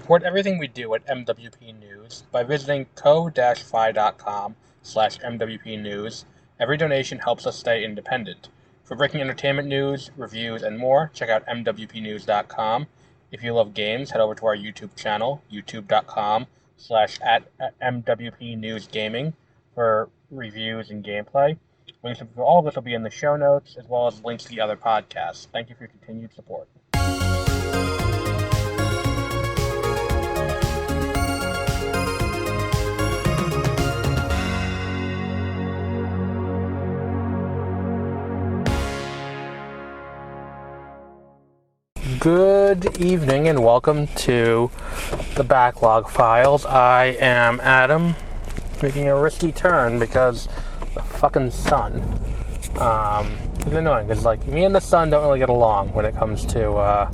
Support everything we do at MWP News by visiting ko-fi.com/MWP News. Every donation helps us stay independent. For breaking entertainment news, reviews, and more, check out MWPnews.com. If you love games, head over to our YouTube channel, youtube.com/@MWPNewsGaming for reviews and gameplay. Links for all of this will be in the show notes, as well as links to the other podcasts. Thank you for your continued support. Good evening and welcome to the Backlog Files. I am Adam, making a risky turn because the fucking sun is annoying, because like me and the sun don't really get along when it comes to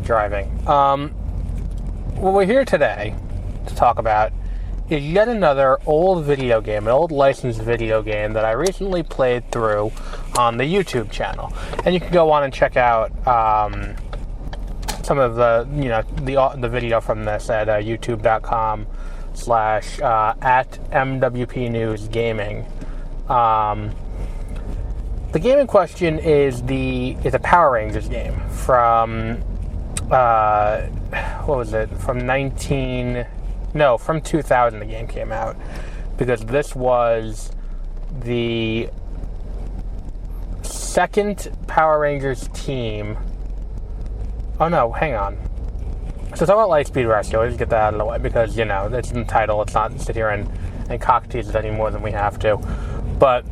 driving. What we're here today to talk about is yet another old video game, an old licensed video game that I recently played through on the YouTube channel. And you can go on and check out some of the video from this at youtube.com/@MWPNewsGaming. The game in question is a Power Rangers game from from 2000 the game came out, because this was the second Power Rangers team. Oh no, hang on. So talk about Lightspeed Rescue. Let's get that out of the way, because, it's in the title. Let's not sit here and cock tease it any more than we have to. But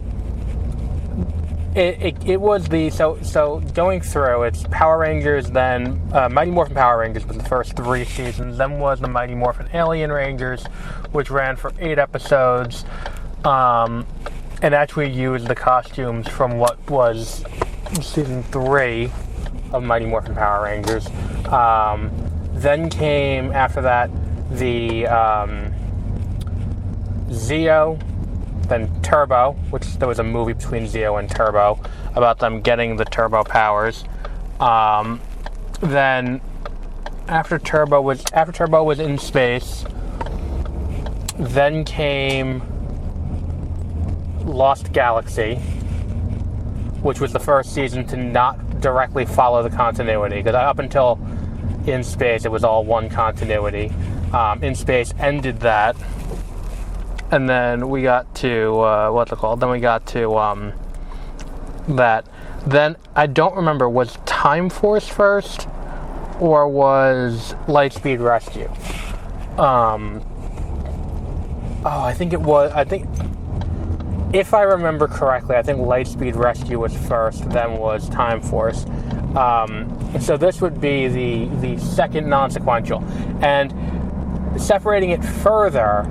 it was so going through, it's Power Rangers, then Mighty Morphin Power Rangers was the first 3 seasons, then was the Mighty Morphin Alien Rangers, which ran for 8 episodes, and actually used the costumes from what was season 3 of Mighty Morphin Power Rangers. Then came, after that, the Zeo, then Turbo, which there was a movie between Zeo and Turbo about them getting the turbo powers. Then after Turbo was in space, then came Lost Galaxy, which was the first season to not directly follow the continuity, because up until In Space it was all one continuity. In Space ended that, and then we got to Then we got to that. Then I don't remember, was Time Force first or was Lightspeed Rescue? I think it was. If I remember correctly, I think Lightspeed Rescue was first, then was Time Force. So this would be the second non-sequential. And separating it further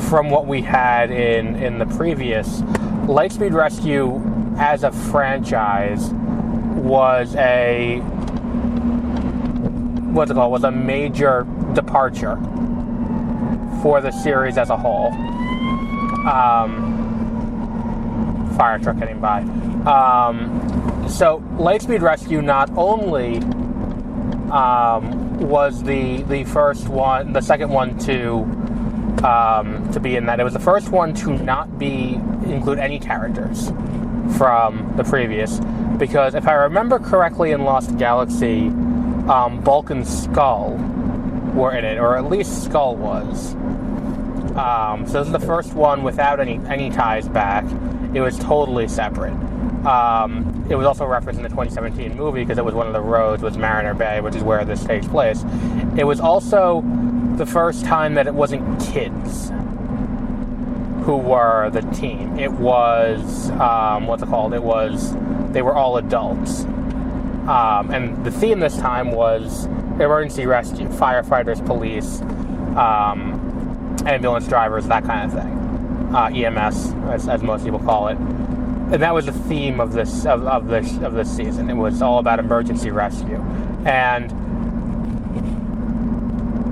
from what we had in the previous, Lightspeed Rescue as a franchise was a major departure for the series as a whole. Fire truck heading by. So Lightspeed Rescue not only was the first one, the second one to be in that. It was the first one to not include any characters from the previous, because if I remember correctly, in Lost Galaxy, Bulk and Skull were in it, or at least Skull was. So this is the first one without any ties back. It was totally separate. It was also referenced in the 2017 movie, because it was one of the roads was Mariner Bay, which is where this takes place. It was also the first time that it wasn't kids who were the team. It was they were all adults. And the theme this time was emergency rescue, firefighters, police, ambulance drivers, that kind of thing. EMS, as most people call it. And that was the theme of this season. It was all about emergency rescue. And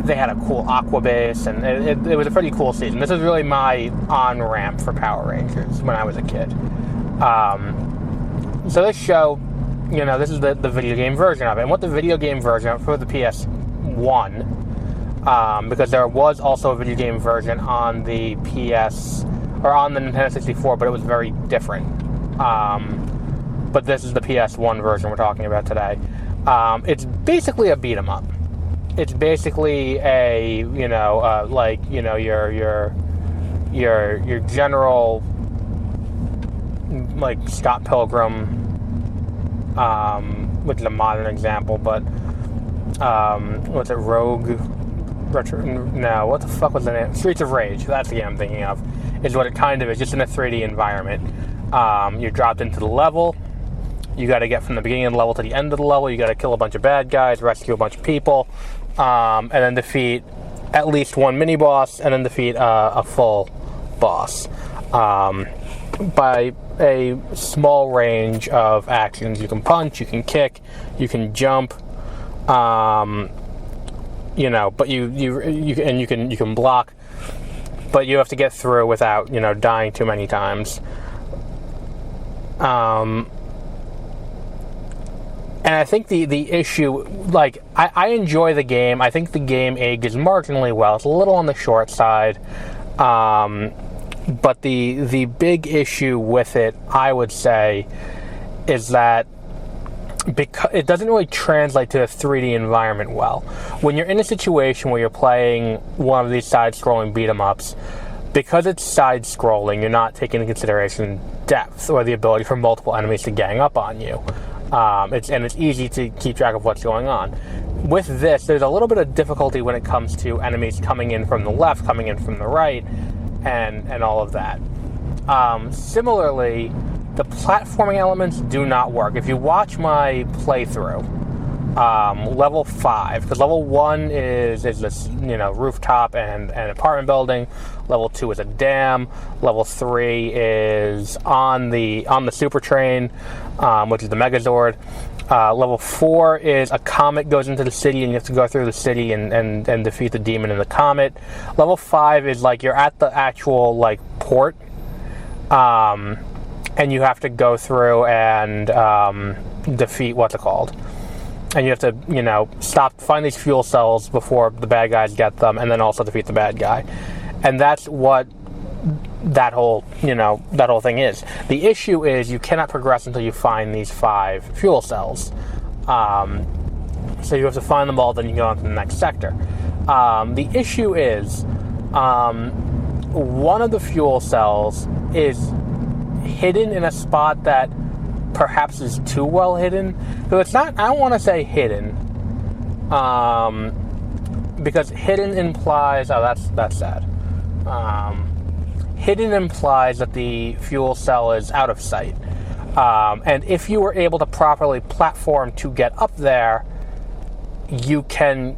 they had a cool aqua base, and it was a pretty cool season. This is really my on-ramp for Power Rangers when I was a kid. So this show, this is the video game version of it. And what the video game version for the PS1 PS1, because there was also a video game version on the on the Nintendo 64, but it was very different. But this is the PS1 version we're talking about today. It's basically a beat 'em up. It's basically your general, like, Scott Pilgrim, which is a modern example, but what's it, Rogue Retro? No, what the fuck was the name? Streets of Rage. That's the game I'm thinking of. Is what it kind of is, just in a 3D environment. You're dropped into the level. You got to get from the beginning of the level to the end of the level. You got to kill a bunch of bad guys, rescue a bunch of people, and then defeat at least one mini boss, and then defeat a full boss by a small range of actions. You can punch, you can kick, you can jump, but you can block, but you have to get through without dying too many times. And I think the issue, like, I enjoy the game. I think the game ages marginally well. It's a little on the short side. But the big issue with it, I would say, is that because it doesn't really translate to a 3D environment well. When you're in a situation where you're playing one of these side-scrolling beat-em-ups, because it's side-scrolling, you're not taking into consideration depth or the ability for multiple enemies to gang up on you. It's easy to keep track of what's going on. With this, there's a little bit of difficulty when it comes to enemies coming in from the left, coming in from the right, and all of that. Similarly, the platforming elements do not work. If you watch my playthrough, level 5, because level 1 is this rooftop and apartment building. Level 2 is a dam. Level 3 is on the super train, which is the Megazord. Level 4 is a comet goes into the city, and you have to go through the city and defeat the demon in the comet. Level 5 is like you're at the actual port, and you have to go through and defeat what's it called. And you have to, find these fuel cells before the bad guys get them, and then also defeat the bad guy. And that's what that whole thing is. The issue is you cannot progress until you find these 5 fuel cells. So you have to find them all, then you go on to the next sector. The issue is one of the fuel cells is hidden in a spot that perhaps is too well hidden. So it's not, I don't want to say hidden, because hidden implies, that's sad. Hidden implies that the fuel cell is out of sight. And if you were able to properly platform to get up there, you can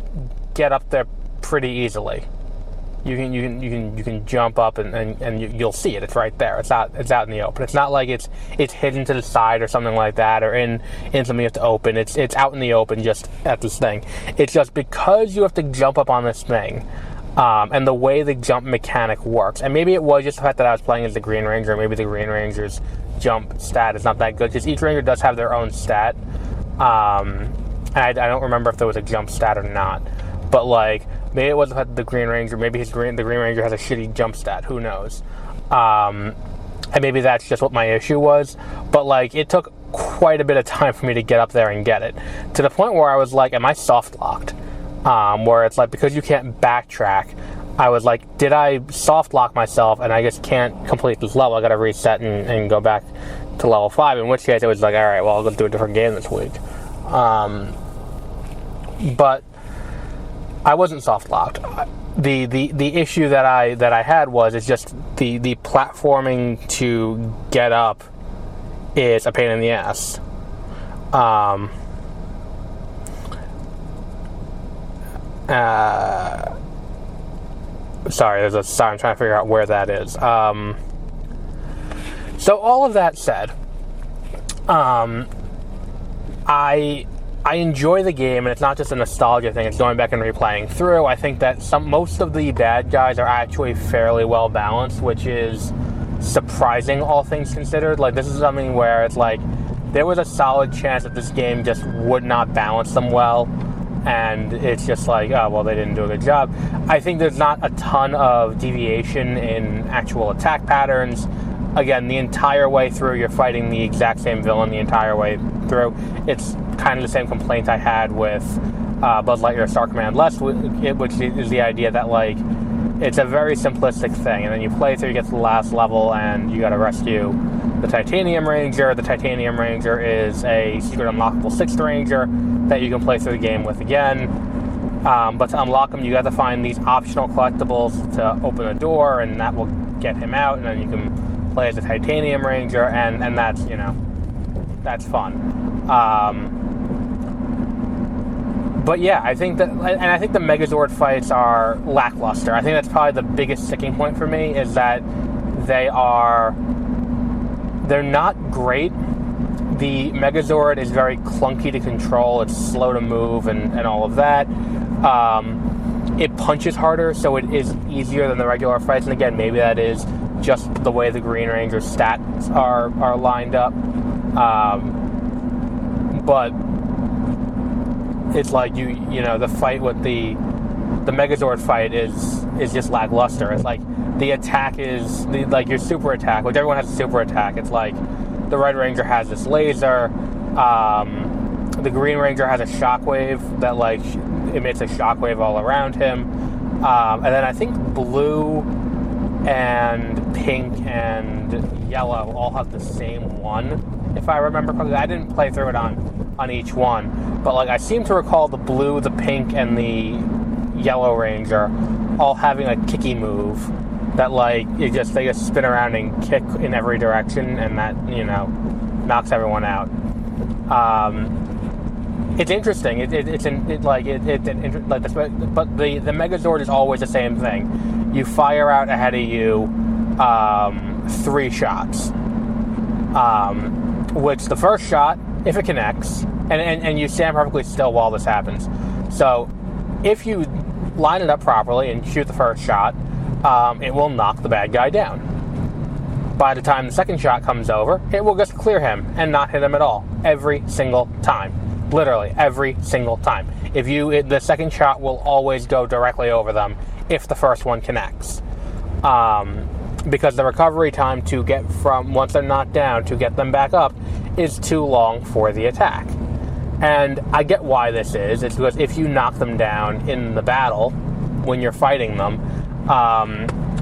get up there pretty easily. You can jump up and you'll see it. It's right there. It's out in the open. It's not like it's hidden to the side or something like that, or in something you have to open. It's out in the open, just at this thing. It's just because you have to jump up on this thing, and the way the jump mechanic works. And maybe it was just the fact that I was playing as the Green Ranger. Maybe the Green Ranger's jump stat is not that good, because each Ranger does have their own stat. And I don't remember if there was a jump stat or not. But maybe it was the fact that the Green Ranger, maybe the Green Ranger has a shitty jump stat. Who knows? And maybe that's just what my issue was. But it took quite a bit of time for me to get up there and get it, to the point where I was like, am I soft locked? Where it's because you can't backtrack, I was like, did I soft lock myself and I just can't complete this level? I gotta reset and go back to level 5, in which case it was alright, well, I'll go do a different game this week. But I wasn't soft locked. The issue that I had was just the platforming to get up is a pain in the ass. Sorry, I'm trying to figure out where that is. So all of that said, I enjoy the game, and it's not just a nostalgia thing. It's going back and replaying through. I think that most of the bad guys are actually fairly well balanced, which is surprising, all things considered. This is something where it's there was a solid chance that this game just would not balance them well. and it's just like, oh, well, they didn't do a good job. I think there's not a ton of deviation in actual attack patterns. Again, the entire way through, you're fighting the exact same villain the entire way through. It's kind of the same complaint I had with Buzz Lightyear Star Command Less, which is the idea that, like, it's a very simplistic thing, and then you play through, you get to the last level, and you got to rescue the Titanium Ranger. The Titanium Ranger is a secret unlockable 6th Ranger that you can play through the game with again. But to unlock him, you got to find these optional collectibles to open a door, and that will get him out, and then you can play as a Titanium Ranger, and that's, that's fun. But yeah, I think the Megazord fights are lackluster. I think that's probably the biggest sticking point for me, is that they're not great. The Megazord is very clunky to control, it's slow to move, and all of that. It punches harder, so it is easier than the regular fights, and again, maybe that is just the way the Green Ranger's stats are lined up. But it's like the fight with the Megazord fight is just lackluster. It's like the attack is like your super attack, which everyone has a super attack. It's like the Red Ranger has this laser. The Green Ranger has a shockwave that like emits a shockwave all around him. And then I think Blue and Pink and Yellow all have the same one, if I remember correctly. I didn't play through it on each one, but like I seem to recall the Blue, the Pink, and the Yellow Ranger all having a kicky move that like they just spin around and kick in every direction, and that knocks everyone out. It's interesting. But the Megazord is always the same thing. You fire out ahead of you 3 shots, which the first shot, if it connects, and you stand perfectly still while this happens. So if you line it up properly and shoot the first shot, it will knock the bad guy down. By the time the second shot comes over, it will just clear him and not hit him at all. Every single time. Literally, every single time. The second shot will always go directly over them if the first one connects. Because the recovery time to get from, once they're knocked down, to get them back up is too long for the attack. And I get why this is. It's because if you knock them down in the battle, when you're fighting them,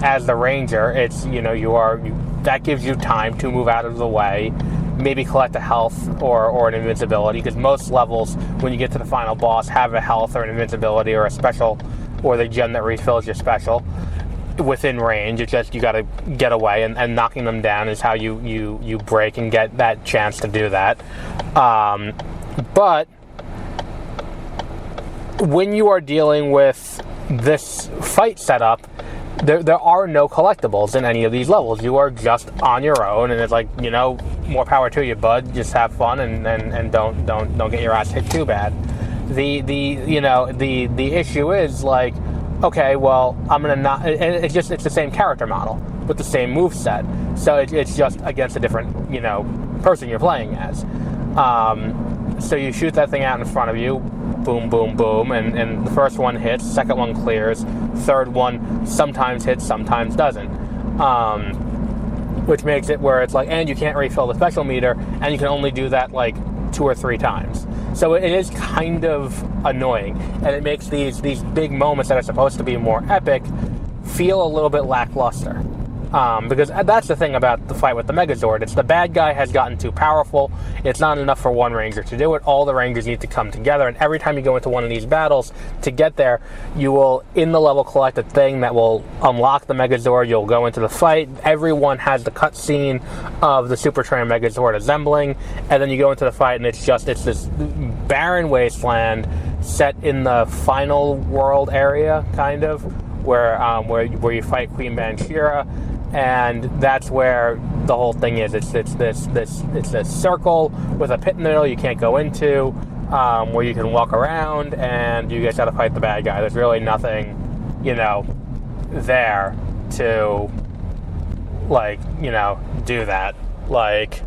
as the Ranger, it's, that gives you time to move out of the way, maybe collect a health or an invincibility, because most levels, when you get to the final boss, have a health or an invincibility or a special, or the gem that refills your special within range. It's just you got to get away, and knocking them down is how you break and get that chance to do that. But when you are dealing with this fight setup, there are no collectibles in any of these levels. You are just on your own, and it's like, more power to you, bud. Just have fun and don't get your ass hit too bad. The issue is like, okay, well, I'm gonna not. It's the same character model with the same moveset, so it's just against a different person you're playing as. So you shoot that thing out in front of you, boom, boom, boom, and the first one hits, second one clears, third one sometimes hits, sometimes doesn't. Which makes it where it's like, and you can't refill the special meter, and you can only do that like 2 or 3 times. So it is kind of annoying, and it makes these big moments that are supposed to be more epic feel a little bit lackluster. Because that's the thing about the fight with the Megazord. It's the bad guy has gotten too powerful. It's not enough for one Ranger to do it. All the Rangers need to come together, and every time you go into one of these battles, to get there, you will, in the level, collect a thing that will unlock the Megazord. You'll go into the fight. Everyone has the cutscene of the Super Train Megazord assembling, and then you go into the fight, and it's this barren wasteland set in the final world area, kind of, where you fight Queen Banshira. And that's where the whole thing is. It's this circle with a pit in the middle you can't go into, where you can walk around, and you just got to fight the bad guy. There's really nothing, there to, do that. Like,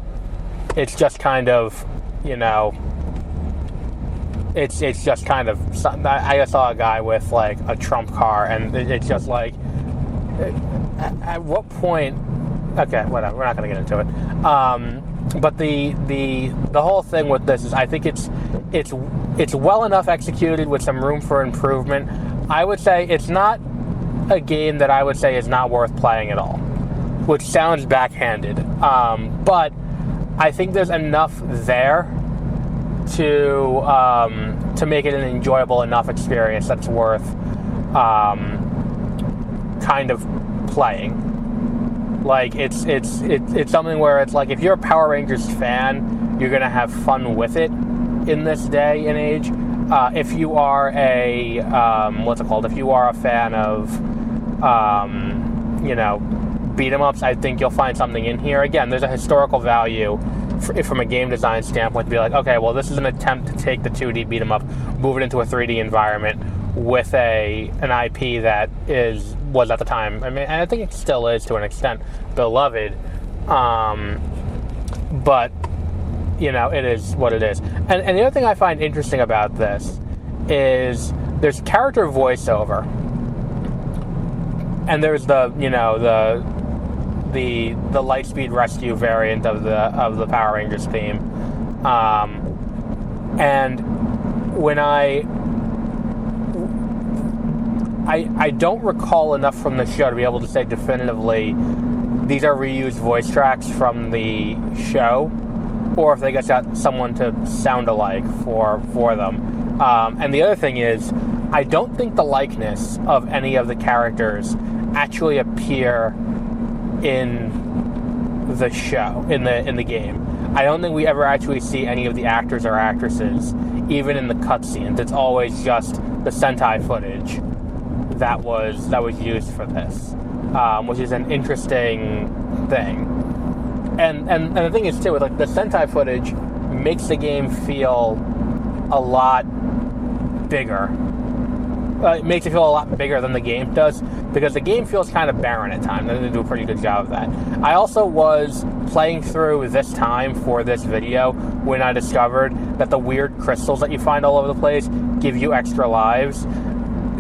it's just kind of, it's just kind of, I saw a guy with like a Trump car, and it's just like, at what point? Okay, whatever. We're not going to get into it. But the whole thing with this is, I think it's well enough executed with some room for improvement. I would say it's not a game that I would say is not worth playing at all, which sounds backhanded. But I think there's enough there to make it an enjoyable enough experience that's worth kind of playing. Like, it's something where it's like, if you're a Power Rangers fan, you're gonna have fun with it in this day and age. If you are a if you are a fan of beat 'em ups, I think you'll find something in here. Again, there's a historical value from a game design standpoint to be like, okay, well, this is an attempt to take the 2D beat 'em up, move it into a 3D environment with an IP that was at the time, I mean, and I think it still is to an extent, beloved. But it is what it is. And the other thing I find interesting about this is there's character voiceover, and there's the Lightspeed Rescue variant of the Power Rangers theme. And when I don't recall enough from the show to be able to say definitively these are reused voice tracks from the show, or if they got someone to sound alike for them. And the other thing is, I don't think the likeness of any of the characters actually appear in the show, in the game. I don't think we ever actually see any of the actors or actresses, even in the cutscenes. It's always just the Sentai footage that was used for this, which is an interesting thing. And the thing is too, like, the Sentai footage makes the game feel a lot bigger. It makes it feel a lot bigger than the game does, because the game feels kind of barren at times. They do a pretty good job of that. I also was playing through this time for this video when I discovered that the weird crystals that you find all over the place give you extra lives.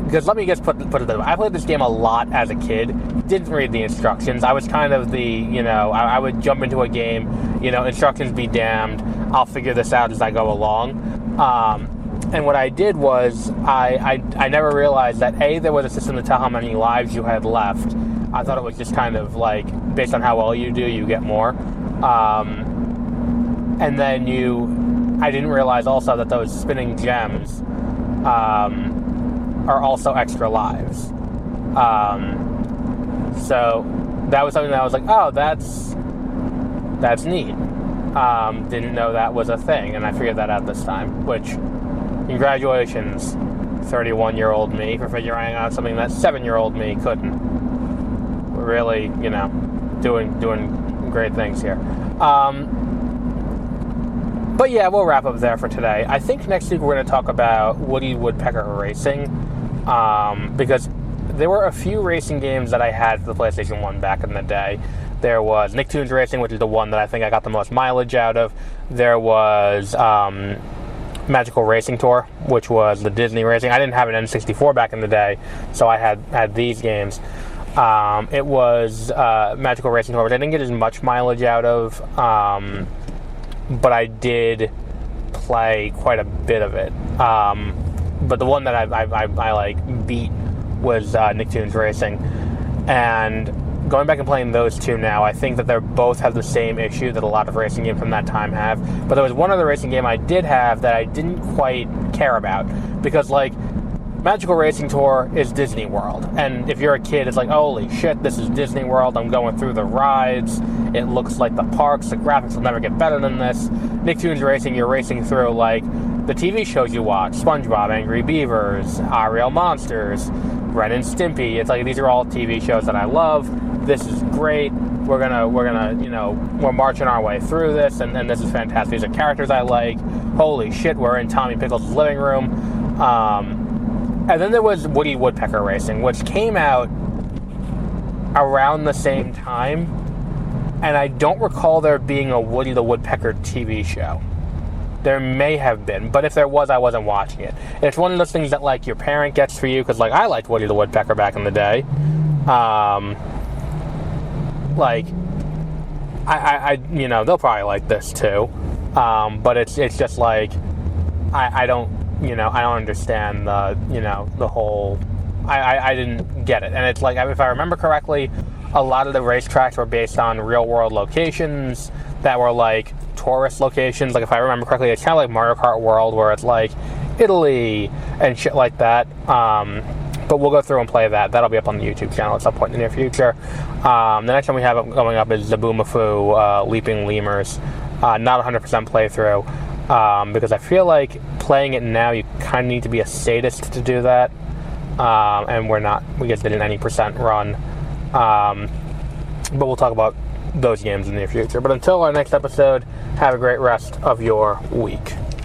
Because let me just put it this way. I played this game a lot as a kid. Didn't read the instructions. I was kind of I would jump into a game, instructions be damned. I'll figure this out as I go along. And what I did was, I never realized that, A, there was a system to tell how many lives you had left. I thought it was just kind of like, based on how well you do, you get more. And then I didn't realize also that those spinning gems are also extra lives. So that was something that I was like, oh, that's neat. Didn't know that was a thing, and I figured that out this time, which, congratulations, 31-year-old me, for figuring out something that 7-year-old me couldn't. We're really, doing great things here. But yeah, we'll wrap up there for today. I think next week we're going to talk about Woody Woodpecker Racing, because there were a few racing games that I had for the PlayStation 1 back in the day. There was Nicktoons Racing, which is the one that I think I got the most mileage out of. There was Magical Racing Tour, which was the Disney racing. I didn't have an N64 back in the day, so I had these games. It was Magical Racing Tour, which I didn't get as much mileage out of, but I did play quite a bit of it. But the one that I beat was Nicktoons Racing. And going back and playing those two now, I think that they both have the same issue that a lot of racing games from that time have. But there was one other racing game I did have that I didn't quite care about, because, like, Magical Racing Tour is Disney World, and if you're a kid, it's like, holy shit, this is Disney World, I'm going through the rides, it looks like the parks, the graphics will never get better than this. Nicktoons Racing, you're racing through, like, the TV shows you watch, SpongeBob, Angry Beavers, Ariel Monsters, Ren and Stimpy. It's like, these are all TV shows that I love. This is great. We're gonna, we're marching our way through this, and this is fantastic. These are characters I like. Holy shit, we're in Tommy Pickles' living room. And then there was Woody Woodpecker Racing, which came out around the same time, and I don't recall there being a Woody the Woodpecker TV show. There may have been, but if there was, I wasn't watching it. It's one of those things that, like, your parent gets for you, because, like, I liked Woody the Woodpecker back in the day. Like, I you know, they'll probably like this too. But it's just like, I don't, you know, I don't understand the, you know, the whole, I didn't get it. And it's like, if I remember correctly, a lot of the racetracks were based on real world locations that were like tourist locations. Like, if I remember correctly, it's kind of like Mario Kart World, where it's like Italy and shit like that. But we'll go through and play that. That'll be up on the YouTube channel at some point in the near future. The next one we have going up is the Boomafoo Leaping Lemurs. Not 100% playthrough, because I feel like playing it now, you kind of need to be a sadist to do that. And we just did an any percent run. But we'll talk about those games in the near future. But until our next episode, have a great rest of your week.